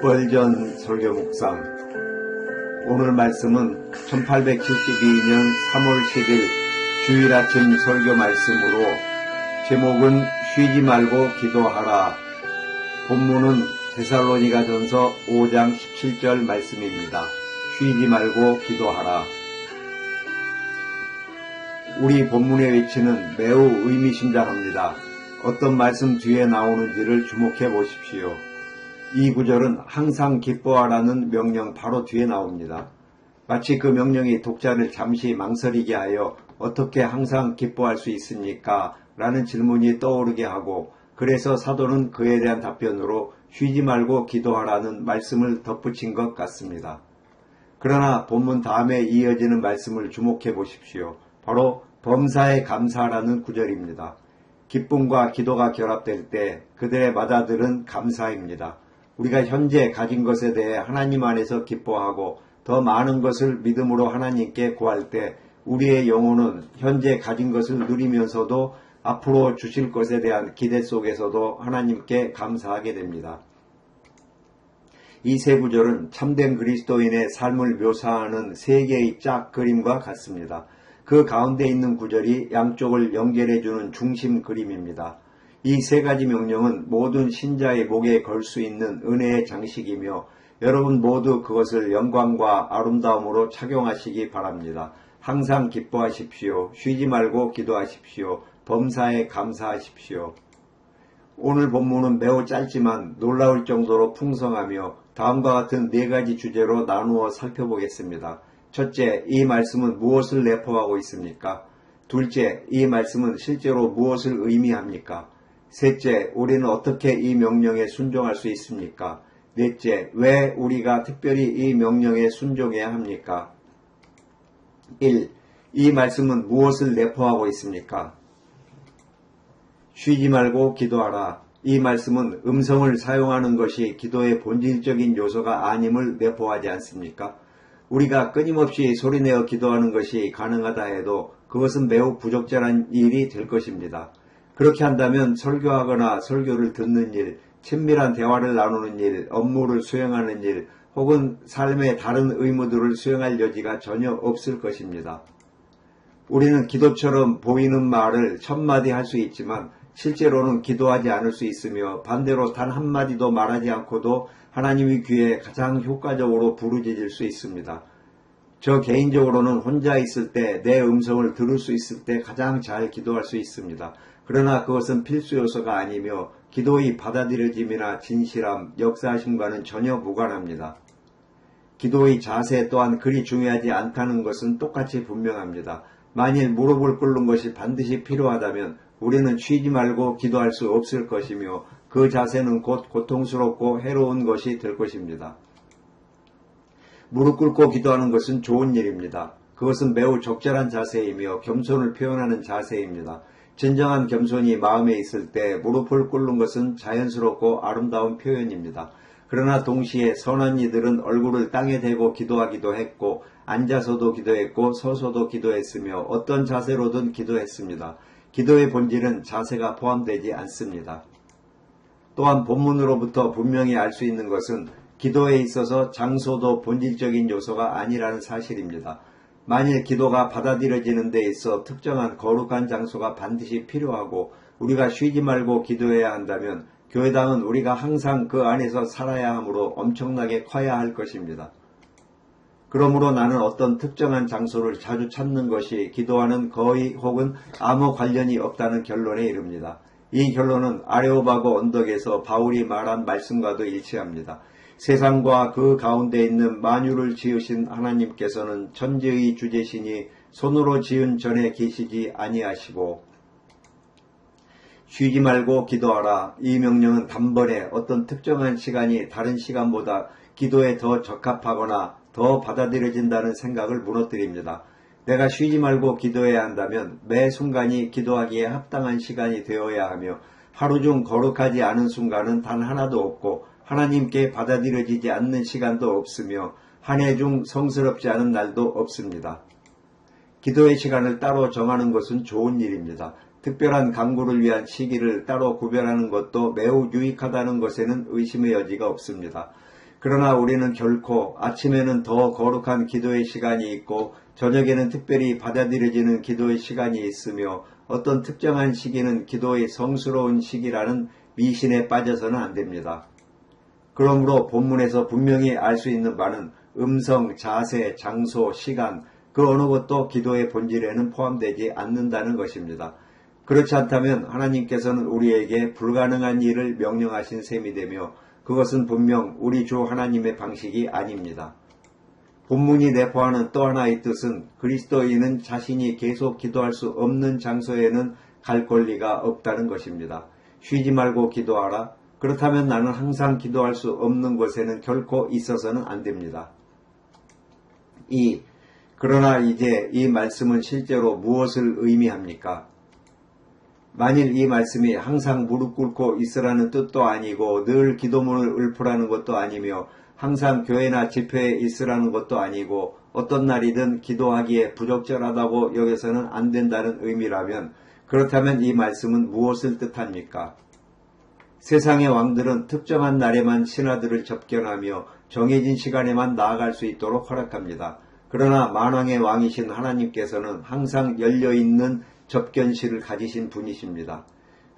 복벌전 설교 묵상. 오늘 말씀은 1872년 3월 10일 주일 아침 설교 말씀으로, 제목은 쉬지 말고 기도하라. 본문은 데살로니가전서 5장 17절 말씀입니다. 쉬지 말고 기도하라. 우리 본문의 위치는 매우 의미심장합니다. 어떤 말씀 뒤에 나오는지를 주목해 보십시오. 이 구절은 항상 기뻐하라는 명령 바로 뒤에 나옵니다. 마치 그 명령이 독자를 잠시 망설이게 하여 어떻게 항상 기뻐할 수 있습니까? 라는 질문이 떠오르게 하고, 그래서 사도는 그에 대한 답변으로 쉬지 말고 기도하라는 말씀을 덧붙인 것 같습니다. 그러나 본문 다음에 이어지는 말씀을 주목해 보십시오. 바로 범사에 감사하라는 구절입니다. 기쁨과 기도가 결합될 때 그들의 맏아들은 감사입니다. 우리가 현재 가진 것에 대해 하나님 안에서 기뻐하고 더 많은 것을 믿음으로 하나님께 구할 때 우리의 영혼은 현재 가진 것을 누리면서도 앞으로 주실 것에 대한 기대 속에서도 하나님께 감사하게 됩니다. 이 세 구절은 참된 그리스도인의 삶을 묘사하는 세 개의 짝 그림과 같습니다. 그 가운데 있는 구절이 양쪽을 연결해주는 중심 그림입니다. 이 세 가지 명령은 모든 신자의 목에 걸 수 있는 은혜의 장식이며, 여러분 모두 그것을 영광과 아름다움으로 착용하시기 바랍니다. 항상 기뻐하십시오. 쉬지 말고 기도하십시오. 범사에 감사하십시오. 오늘 본문은 매우 짧지만 놀라울 정도로 풍성하며 다음과 같은 네 가지 주제로 나누어 살펴보겠습니다. 첫째, 이 말씀은 무엇을 내포하고 있습니까? 둘째, 이 말씀은 실제로 무엇을 의미합니까? 셋째, 우리는 어떻게 이 명령에 순종할 수 있습니까? 넷째, 왜 우리가 특별히 이 명령에 순종해야 합니까? 1. 이 말씀은 무엇을 내포하고 있습니까? 쉬지 말고 기도하라. 이 말씀은 음성을 사용하는 것이 기도의 본질적인 요소가 아님을 내포하지 않습니까? 우리가 끊임없이 소리내어 기도하는 것이 가능하다 해도 그것은 매우 부적절한 일이 될 것입니다. 그렇게 한다면 설교하거나 설교를 듣는 일, 친밀한 대화를 나누는 일, 업무를 수행하는 일, 혹은 삶의 다른 의무들을 수행할 여지가 전혀 없을 것입니다. 우리는 기도처럼 보이는 말을 1000마디 할 수 있지만 실제로는 기도하지 않을 수 있으며, 반대로 단 한마디도 말하지 않고도 하나님의 귀에 가장 효과적으로 부르짖을 수 있습니다. 저 개인적으로는 혼자 있을 때, 내 음성을 들을 수 있을 때 가장 잘 기도할 수 있습니다. 그러나 그것은 필수 요소가 아니며 기도의 받아들여짐이나 진실함, 역사하심과는 전혀 무관합니다. 기도의 자세 또한 그리 중요하지 않다는 것은 똑같이 분명합니다. 만일 무릎을 꿇는 것이 반드시 필요하다면 우리는 쉬지 말고 기도할 수 없을 것이며, 그 자세는 곧 고통스럽고 해로운 것이 될 것입니다. 무릎 꿇고 기도하는 것은 좋은 일입니다. 그것은 매우 적절한 자세이며 겸손을 표현하는 자세입니다. 진정한 겸손이 마음에 있을 때 무릎을 꿇는 것은 자연스럽고 아름다운 표현입니다. 그러나 동시에 선한 이들은 얼굴을 땅에 대고 기도하기도 했고, 앉아서도 기도했고, 서서도 기도했으며, 어떤 자세로든 기도했습니다. 기도의 본질은 자세가 포함되지 않습니다. 또한 본문으로부터 분명히 알 수 있는 것은 기도에 있어서 장소도 본질적인 요소가 아니라는 사실입니다. 만일 기도가 받아들여지는 데 있어 특정한 거룩한 장소가 반드시 필요하고 우리가 쉬지 말고 기도해야 한다면 교회당은 우리가 항상 그 안에서 살아야 하므로 엄청나게 커야 할 것입니다. 그러므로 나는 어떤 특정한 장소를 자주 찾는 것이 기도와는 거의 혹은 아무 관련이 없다는 결론에 이릅니다. 이 결론은 아레오바고 언덕에서 바울이 말한 말씀과도 일치합니다. 세상과 그 가운데 있는 만유를 지으신 하나님께서는 천지의 주제시니 손으로 지은 전에 계시지 아니하시고. 쉬지 말고 기도하라. 이 명령은 단번에 어떤 특정한 시간이 다른 시간보다 기도에 더 적합하거나 더 받아들여진다는 생각을 무너뜨립니다. 내가 쉬지 말고 기도해야 한다면 매 순간이 기도하기에 합당한 시간이 되어야 하며, 하루 중 거룩하지 않은 순간은 단 하나도 없고 하나님께 받아들여지지 않는 시간도 없으며 한 해 중 성스럽지 않은 날도 없습니다. 기도의 시간을 따로 정하는 것은 좋은 일입니다. 특별한 강구를 위한 시기를 따로 구별하는 것도 매우 유익하다는 것에는 의심의 여지가 없습니다. 그러나 우리는 결코 아침에는 더 거룩한 기도의 시간이 있고 저녁에는 특별히 받아들여지는 기도의 시간이 있으며 어떤 특정한 시기는 기도의 성스러운 시기라는 미신에 빠져서는 안 됩니다. 그러므로 본문에서 분명히 알 수 있는 바는 음성, 자세, 장소, 시간 그 어느 것도 기도의 본질에는 포함되지 않는다는 것입니다. 그렇지 않다면 하나님께서는 우리에게 불가능한 일을 명령하신 셈이 되며 그것은 분명 우리 주 하나님의 방식이 아닙니다. 본문이 내포하는 또 하나의 뜻은 그리스도인은 자신이 계속 기도할 수 없는 장소에는 갈 권리가 없다는 것입니다. 쉬지 말고 기도하라. 그렇다면 나는 항상 기도할 수 없는 곳에는 결코 있어서는 안 됩니다. 그러나 이제 이 말씀은 실제로 무엇을 의미합니까? 만일 이 말씀이 항상 무릎 꿇고 있으라는 뜻도 아니고 늘 기도문을 읊으라는 것도 아니며 항상 교회나 집회에 있으라는 것도 아니고 어떤 날이든 기도하기에 부적절하다고 여겨서는 안 된다는 의미라면 그렇다면 이 말씀은 무엇을 뜻합니까? 세상의 왕들은 특정한 날에만 신하들을 접견하며 정해진 시간에만 나아갈 수 있도록 허락합니다. 그러나 만왕의 왕이신 하나님께서는 항상 열려있는 접견실을 가지신 분이십니다.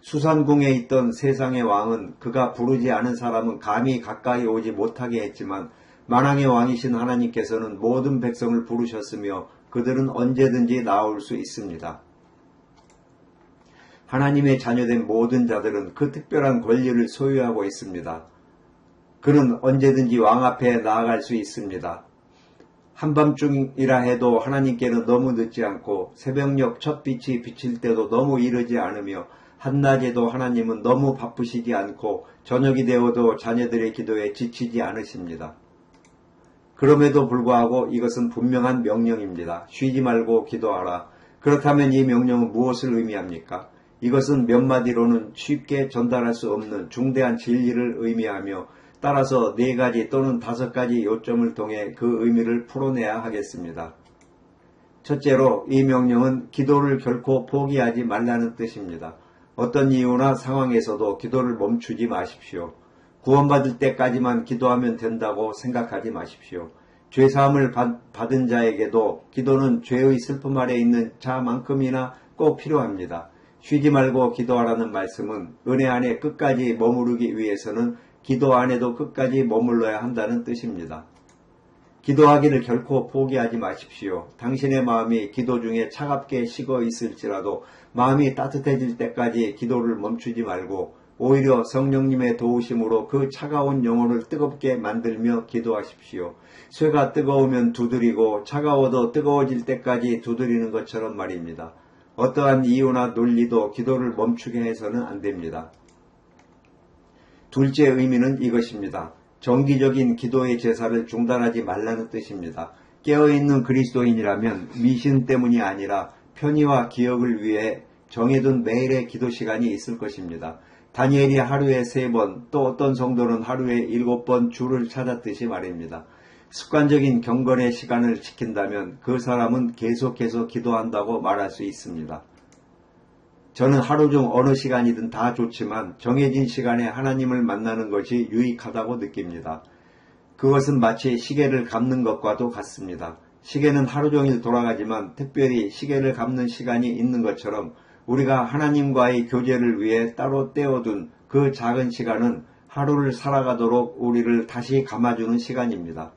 수산궁에 있던 세상의 왕은 그가 부르지 않은 사람은 감히 가까이 오지 못하게 했지만 만왕의 왕이신 하나님께서는 모든 백성을 부르셨으며 그들은 언제든지 나올 수 있습니다. 하나님의 자녀된 모든 자들은 그 특별한 권리를 소유하고 있습니다. 그는 언제든지 왕 앞에 나아갈 수 있습니다. 한밤중이라 해도 하나님께는 너무 늦지 않고 새벽녘 첫 빛이 비칠 때도 너무 이르지 않으며 한낮에도 하나님은 너무 바쁘시지 않고 저녁이 되어도 자녀들의 기도에 지치지 않으십니다. 그럼에도 불구하고 이것은 분명한 명령입니다. 쉬지 말고 기도하라. 그렇다면 이 명령은 무엇을 의미합니까? 이것은 몇 마디로는 쉽게 전달할 수 없는 중대한 진리를 의미하며 따라서 4가지 또는 5가지 요점을 통해 그 의미를 풀어내야 하겠습니다. 첫째로 이 명령은 기도를 결코 포기하지 말라는 뜻입니다. 어떤 이유나 상황에서도 기도를 멈추지 마십시오. 구원받을 때까지만 기도하면 된다고 생각하지 마십시오. 죄사함을 받은 자에게도 기도는 죄의 슬픔 아래 있는 자만큼이나 꼭 필요합니다. 쉬지 말고 기도하라는 말씀은 은혜 안에 끝까지 머무르기 위해서는 기도 안에도 끝까지 머물러야 한다는 뜻입니다. 기도하기를 결코 포기하지 마십시오. 당신의 마음이 기도 중에 차갑게 식어 있을지라도 마음이 따뜻해질 때까지 기도를 멈추지 말고 오히려 성령님의 도우심으로 그 차가운 영혼을 뜨겁게 만들며 기도하십시오. 쇠가 뜨거우면 두드리고 차가워도 뜨거워질 때까지 두드리는 것처럼 말입니다. 어떠한 이유나 논리도 기도를 멈추게 해서는 안 됩니다. 둘째 의미는 이것입니다. 정기적인 기도의 제사를 중단하지 말라는 뜻입니다. 깨어있는 그리스도인이라면 미신 때문이 아니라 편의와 기억을 위해 정해둔 매일의 기도 시간이 있을 것입니다. 다니엘이 하루에 3번, 또 어떤 성도는 하루에 7번 주를 찾았듯이 말입니다. 습관적인 경건의 시간을 지킨다면 그 사람은 계속해서 기도한다고 말할 수 있습니다. 저는 하루 중 어느 시간이든 다 좋지만 정해진 시간에 하나님을 만나는 것이 유익하다고 느낍니다. 그것은 마치 시계를 감는 것과도 같습니다. 시계는 하루 종일 돌아가지만 특별히 시계를 감는 시간이 있는 것처럼 우리가 하나님과의 교제를 위해 따로 떼어둔 그 작은 시간은 하루를 살아가도록 우리를 다시 감아주는 시간입니다.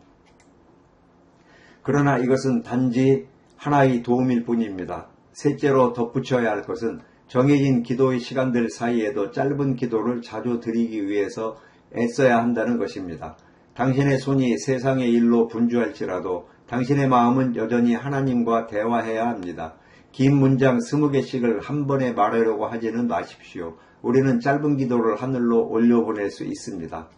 그러나 이것은 단지 하나의 도움일 뿐입니다. 셋째로 덧붙여야 할 것은 정해진 기도의 시간들 사이에도 짧은 기도를 자주 드리기 위해서 애써야 한다는 것입니다. 당신의 손이 세상의 일로 분주할지라도 당신의 마음은 여전히 하나님과 대화해야 합니다. 긴 문장 20개씩을 한 번에 말하려고 하지는 마십시오. 우리는 짧은 기도를 하늘로 올려보낼 수 있습니다.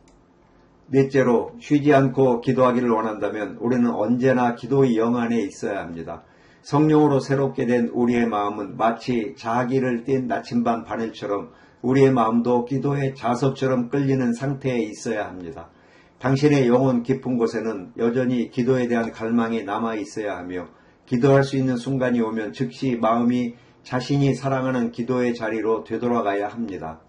넷째로 쉬지 않고 기도하기를 원한다면 우리는 언제나 기도의 영 안에 있어야 합니다. 성령으로 새롭게 된 우리의 마음은 마치 자기를 띤 나침반 바늘처럼 우리의 마음도 기도의 자석처럼 끌리는 상태에 있어야 합니다. 당신의 영혼 깊은 곳에는 여전히 기도에 대한 갈망이 남아 있어야 하며 기도할 수 있는 순간이 오면 즉시 마음이 자신이 사랑하는 기도의 자리로 되돌아가야 합니다.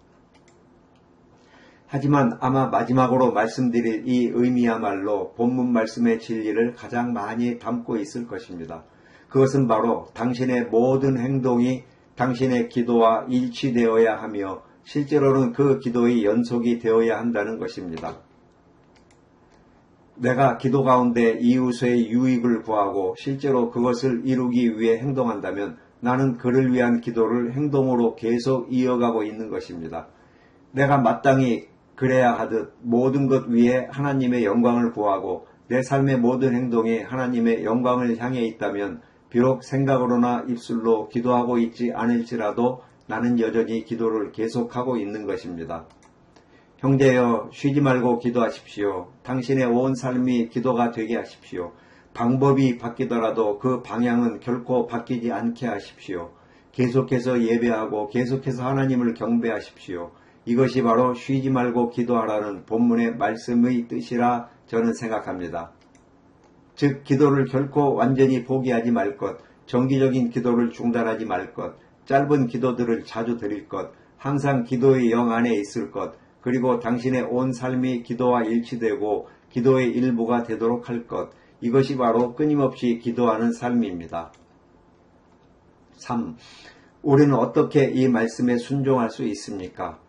하지만 아마 마지막으로 말씀드릴 이 의미야말로 본문 말씀의 진리를 가장 많이 담고 있을 것입니다. 그것은 바로 당신의 모든 행동이 당신의 기도와 일치되어야 하며 실제로는 그 기도의 연속이 되어야 한다는 것입니다. 내가 기도 가운데 이웃의 유익을 구하고 실제로 그것을 이루기 위해 행동한다면 나는 그를 위한 기도를 행동으로 계속 이어가고 있는 것입니다. 내가 마땅히 그래야 하듯 모든 것 위에 하나님의 영광을 구하고 내 삶의 모든 행동이 하나님의 영광을 향해 있다면 비록 생각으로나 입술로 기도하고 있지 않을지라도 나는 여전히 기도를 계속하고 있는 것입니다. 형제여, 쉬지 말고 기도하십시오. 당신의 온 삶이 기도가 되게 하십시오. 방법이 바뀌더라도 그 방향은 결코 바뀌지 않게 하십시오. 계속해서 예배하고 계속해서 하나님을 경배하십시오. 이것이 바로 쉬지 말고 기도하라는 본문의 말씀의 뜻이라 저는 생각합니다. 즉 기도를 결코 완전히 포기하지 말 것, 정기적인 기도를 중단하지 말 것, 짧은 기도들을 자주 드릴 것, 항상 기도의 영 안에 있을 것, 그리고 당신의 온 삶이 기도와 일치되고 기도의 일부가 되도록 할 것, 이것이 바로 끊임없이 기도하는 삶입니다. 3. 우리는 어떻게 이 말씀에 순종할 수 있습니까?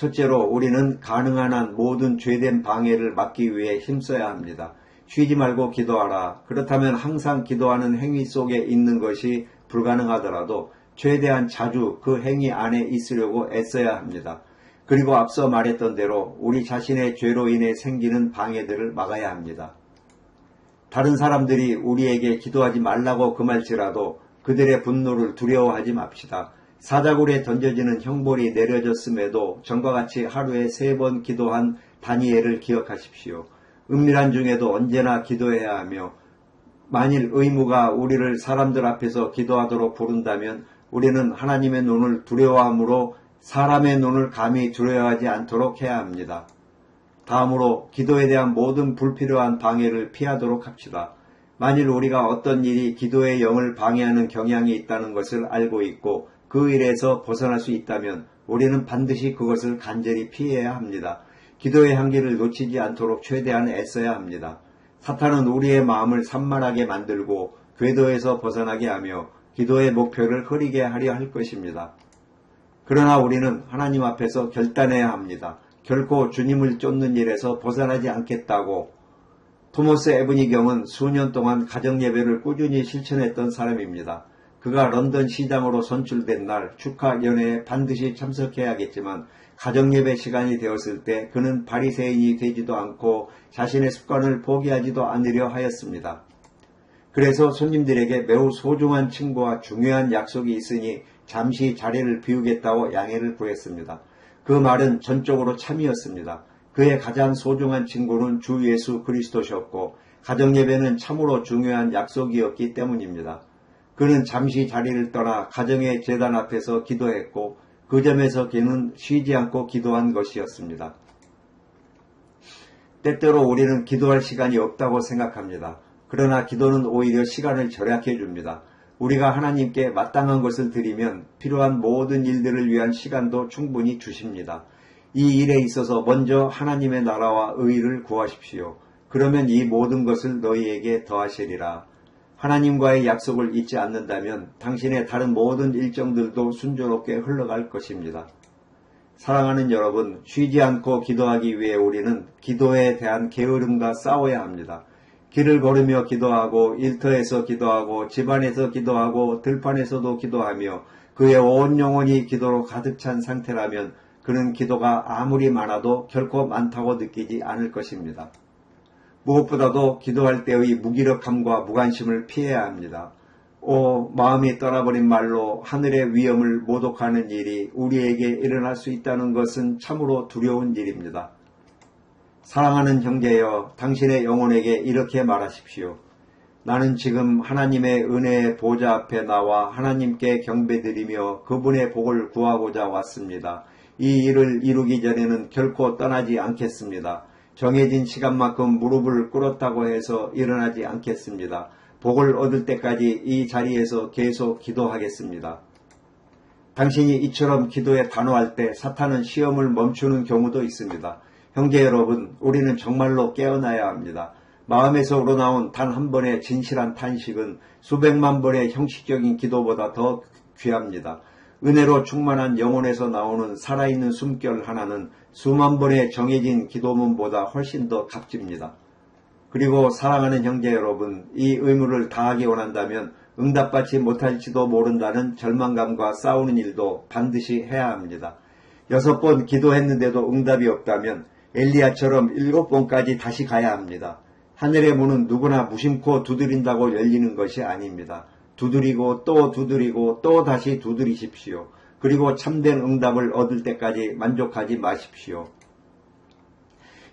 첫째로 우리는 가능한 한 모든 죄된 방해를 막기 위해 힘써야 합니다. 쉬지 말고 기도하라. 그렇다면 항상 기도하는 행위 속에 있는 것이 불가능하더라도 최대한 자주 그 행위 안에 있으려고 애써야 합니다. 그리고 앞서 말했던 대로 우리 자신의 죄로 인해 생기는 방해들을 막아야 합니다. 다른 사람들이 우리에게 기도하지 말라고 금할지라도 그들의 분노를 두려워하지 맙시다. 사자굴에 던져지는 형벌이 내려졌음에도 전과 같이 하루에 3번 기도한 다니엘을 기억하십시오. 은밀한 중에도 언제나 기도해야 하며 만일 의무가 우리를 사람들 앞에서 기도하도록 부른다면 우리는 하나님의 눈을 두려워함으로 사람의 눈을 감히 두려워하지 않도록 해야 합니다. 다음으로 기도에 대한 모든 불필요한 방해를 피하도록 합시다. 만일 우리가 어떤 일이 기도의 영을 방해하는 경향이 있다는 것을 알고 있고 그 일에서 벗어날 수 있다면 우리는 반드시 그것을 간절히 피해야 합니다. 기도의 향기를 놓치지 않도록 최대한 애써야 합니다. 사탄은 우리의 마음을 산만하게 만들고 궤도에서 벗어나게 하며 기도의 목표를 흐리게 하려 할 것입니다. 그러나 우리는 하나님 앞에서 결단해야 합니다. 결코 주님을 쫓는 일에서 벗어나지 않겠다고. 토머스 에브니경은 수년 동안 가정예배를 꾸준히 실천했던 사람입니다. 그가 런던 시장으로 선출된 날 축하 연회에 반드시 참석해야겠지만 가정예배 시간이 되었을 때 그는 바리새인이 되지도 않고 자신의 습관을 포기하지도 않으려 하였습니다. 그래서 손님들에게 매우 소중한 친구와 중요한 약속이 있으니 잠시 자리를 비우겠다고 양해를 구했습니다. 그 말은 전적으로 참이었습니다. 그의 가장 소중한 친구는 주 예수 그리스도셨고 가정예배는 참으로 중요한 약속이었기 때문입니다. 그는 잠시 자리를 떠나 가정의 제단 앞에서 기도했고 그 점에서 그는 쉬지 않고 기도한 것이었습니다. 때때로 우리는 기도할 시간이 없다고 생각합니다. 그러나 기도는 오히려 시간을 절약해 줍니다. 우리가 하나님께 마땅한 것을 드리면 필요한 모든 일들을 위한 시간도 충분히 주십니다. 이 일에 있어서 먼저 하나님의 나라와 의를 구하십시오. 그러면 이 모든 것을 너희에게 더하시리라. 하나님과의 약속을 잊지 않는다면 당신의 다른 모든 일정들도 순조롭게 흘러갈 것입니다. 사랑하는 여러분, 쉬지 않고 기도하기 위해 우리는 기도에 대한 게으름과 싸워야 합니다. 길을 걸으며 기도하고 일터에서 기도하고 집안에서 기도하고 들판에서도 기도하며 그의 온 영혼이 기도로 가득 찬 상태라면 그는 기도가 아무리 많아도 결코 많다고 느끼지 않을 것입니다. 무엇보다도 기도할 때의 무기력함과 무관심을 피해야 합니다. 마음이 떠나버린 말로 하늘의 위엄을 모독하는 일이 우리에게 일어날 수 있다는 것은 참으로 두려운 일입니다. 사랑하는 형제여, 당신의 영혼에게 이렇게 말하십시오. 나는 지금 하나님의 은혜의 보좌 앞에 나와 하나님께 경배드리며 그분의 복을 구하고자 왔습니다. 이 일을 이루기 전에는 결코 떠나지 않겠습니다. 정해진 시간만큼 무릎을 꿇었다고 해서 일어나지 않겠습니다. 복을 얻을 때까지 이 자리에서 계속 기도하겠습니다. 당신이 이처럼 기도에 단호할 때 사탄은 시험을 멈추는 경우도 있습니다. 형제 여러분, 우리는 정말로 깨어나야 합니다. 마음에서 우러나온 단 한 번의 진실한 탄식은 수백만 번의 형식적인 기도보다 더 귀합니다. 은혜로 충만한 영혼에서 나오는 살아있는 숨결 하나는 수만 번의 정해진 기도문보다 훨씬 더 값집니다. 그리고 사랑하는 형제 여러분, 이 의무를 다하기 원한다면 응답받지 못할지도 모른다는 절망감과 싸우는 일도 반드시 해야 합니다. 6번 기도했는데도 응답이 없다면 엘리야처럼 7번까지 다시 가야 합니다. 하늘의 문은 누구나 무심코 두드린다고 열리는 것이 아닙니다. 두드리고 또 다시 두드리십시오. 그리고 참된 응답을 얻을 때까지 만족하지 마십시오.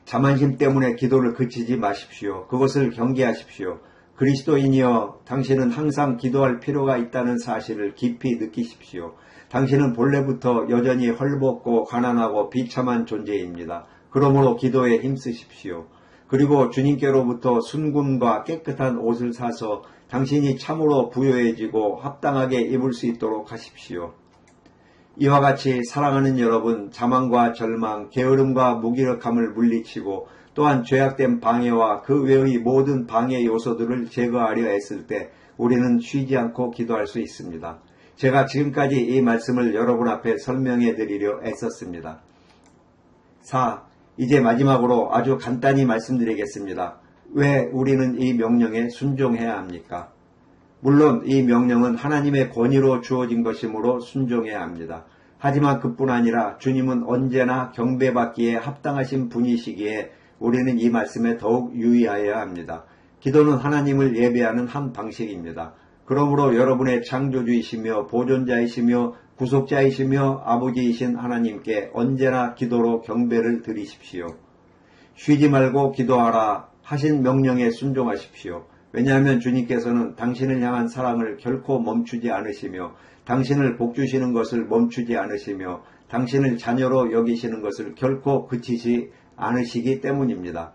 자만심 때문에 기도를 그치지 마십시오. 그것을 경계하십시오. 그리스도인이여, 당신은 항상 기도할 필요가 있다는 사실을 깊이 느끼십시오. 당신은 본래부터 여전히 헐벗고 가난하고 비참한 존재입니다. 그러므로 기도에 힘쓰십시오. 그리고 주님께로부터 순금과 깨끗한 옷을 사서 당신이 참으로 부요해지고 합당하게 입을 수 있도록 하십시오. 이와 같이 사랑하는 여러분, 자만과 절망, 게으름과 무기력함을 물리치고 또한 죄악된 방해와 그 외의 모든 방해 요소들을 제거하려 애쓸 때 우리는 쉬지 않고 기도할 수 있습니다. 제가 지금까지 이 말씀을 여러분 앞에 설명해 드리려 애썼습니다. 4. 이제 마지막으로 아주 간단히 말씀드리겠습니다. 왜 우리는 이 명령에 순종해야 합니까? 물론 이 명령은 하나님의 권위로 주어진 것이므로 순종해야 합니다. 하지만 그뿐 아니라 주님은 언제나 경배받기에 합당하신 분이시기에 우리는 이 말씀에 더욱 유의하여야 합니다. 기도는 하나님을 예배하는 한 방식입니다. 그러므로 여러분의 창조주이시며 보존자이시며 구속자이시며 아버지이신 하나님께 언제나 기도로 경배를 드리십시오. 쉬지 말고 기도하라 하신 명령에 순종하십시오. 왜냐하면 주님께서는 당신을 향한 사랑을 결코 멈추지 않으시며 당신을 복주시는 것을 멈추지 않으시며 당신을 자녀로 여기시는 것을 결코 그치지 않으시기 때문입니다.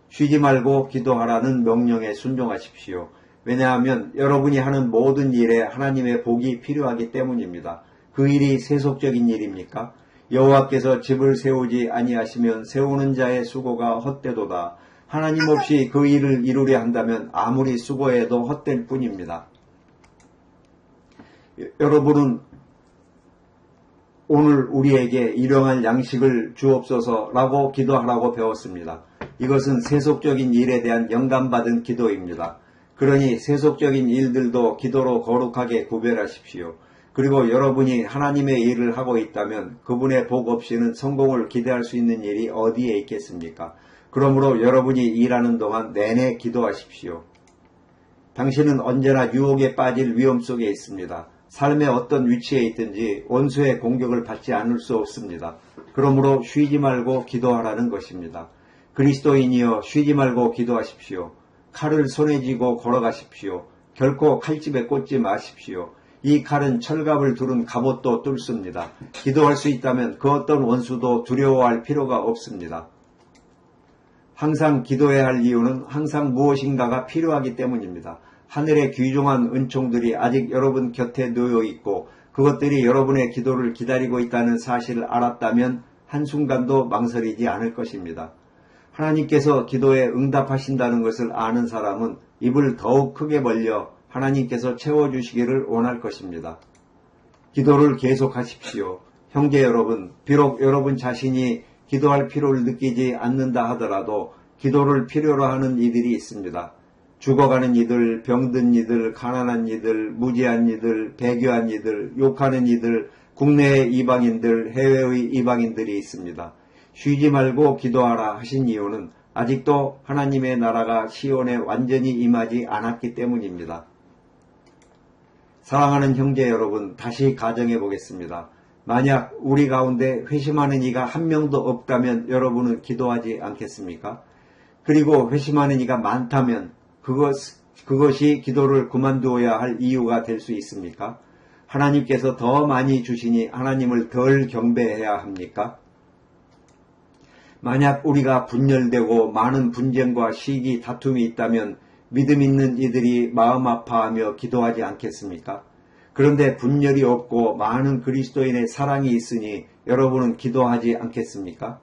쉬지 말고 기도하라는 명령에 순종하십시오. 왜냐하면 여러분이 하는 모든 일에 하나님의 복이 필요하기 때문입니다. 그 일이 세속적인 일입니까? 여호와께서 집을 세우지 아니하시면 세우는 자의 수고가 헛되도다. 하나님 없이 그 일을 이루려 한다면 아무리 수고해도 헛될 뿐입니다. 여러분은 오늘 우리에게 일용할 양식을 주옵소서라고 기도하라고 배웠습니다. 이것은 세속적인 일에 대한 영감받은 기도입니다. 그러니 세속적인 일들도 기도로 거룩하게 구별하십시오. 그리고 여러분이 하나님의 일을 하고 있다면 그분의 복 없이는 성공을 기대할 수 있는 일이 어디에 있겠습니까? 그러므로 여러분이 일하는 동안 내내 기도하십시오. 당신은 언제나 유혹에 빠질 위험 속에 있습니다. 삶의 어떤 위치에 있든지 원수의 공격을 받지 않을 수 없습니다. 그러므로 쉬지 말고 기도하라는 것입니다. 그리스도인이여, 쉬지 말고 기도하십시오. 칼을 손에 쥐고 걸어가십시오. 결코 칼집에 꽂지 마십시오. 이 칼은 철갑을 두른 갑옷도 뚫습니다. 기도할 수 있다면 그 어떤 원수도 두려워할 필요가 없습니다. 항상 기도해야 할 이유는 항상 무엇인가가 필요하기 때문입니다. 하늘의 귀중한 은총들이 아직 여러분 곁에 놓여 있고 그것들이 여러분의 기도를 기다리고 있다는 사실을 알았다면 한순간도 망설이지 않을 것입니다. 하나님께서 기도에 응답하신다는 것을 아는 사람은 입을 더욱 크게 벌려 하나님께서 채워주시기를 원할 것입니다. 기도를 계속하십시오. 형제 여러분, 비록 여러분 자신이 기도할 필요를 느끼지 않는다 하더라도 기도를 필요로 하는 이들이 있습니다. 죽어가는 이들, 병든 이들, 가난한 이들, 무지한 이들, 배교한 이들, 욕하는 이들, 국내의 이방인들, 해외의 이방인들이 있습니다. 쉬지 말고 기도하라 하신 이유는 아직도 하나님의 나라가 시온에 완전히 임하지 않았기 때문입니다. 사랑하는 형제 여러분, 다시 가정해 보겠습니다. 만약 우리 가운데 회심하는 이가 한 명도 없다면 여러분은 기도하지 않겠습니까? 그리고 회심하는 이가 많다면 그것이 기도를 그만두어야 할 이유가 될 수 있습니까? 하나님께서 더 많이 주시니 하나님을 덜 경배해야 합니까? 만약 우리가 분열되고 많은 분쟁과 시기, 다툼이 있다면 믿음 있는 이들이 마음 아파하며 기도하지 않겠습니까? 그런데 분열이 없고 많은 그리스도인의 사랑이 있으니 여러분은 기도하지 않겠습니까?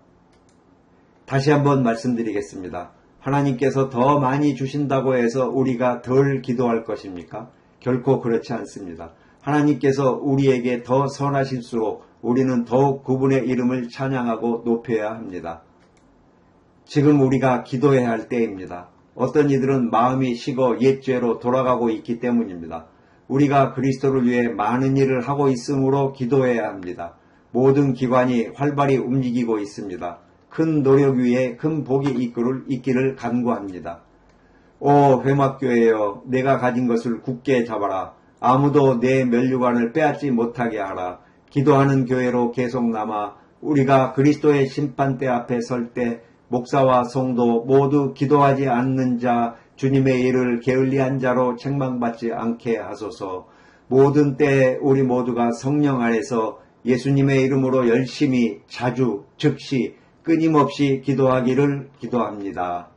다시 한번 말씀드리겠습니다. 하나님께서 더 많이 주신다고 해서 우리가 덜 기도할 것입니까? 결코 그렇지 않습니다. 하나님께서 우리에게 더 선하실수록 우리는 더욱 그분의 이름을 찬양하고 높여야 합니다. 지금 우리가 기도해야 할 때입니다. 어떤 이들은 마음이 식어 옛죄로 돌아가고 있기 때문입니다. 우리가 그리스도를 위해 많은 일을 하고 있으므로 기도해야 합니다. 모든 기관이 활발히 움직이고 있습니다. 큰 노력 위에 큰 복이 있기를 간구합니다. 오 회막교회여, 내가 가진 것을 굳게 잡아라. 아무도 내 면류관을 빼앗지 못하게 하라. 기도하는 교회로 계속 남아 우리가 그리스도의 심판대 앞에 설 때 목사와 성도 모두 기도하지 않는 자, 주님의 일을 게을리한 자로 책망받지 않게 하소서. 모든 때에 우리 모두가 성령 안에서 예수님의 이름으로 열심히 자주 즉시 끊임없이 기도하기를 기도합니다.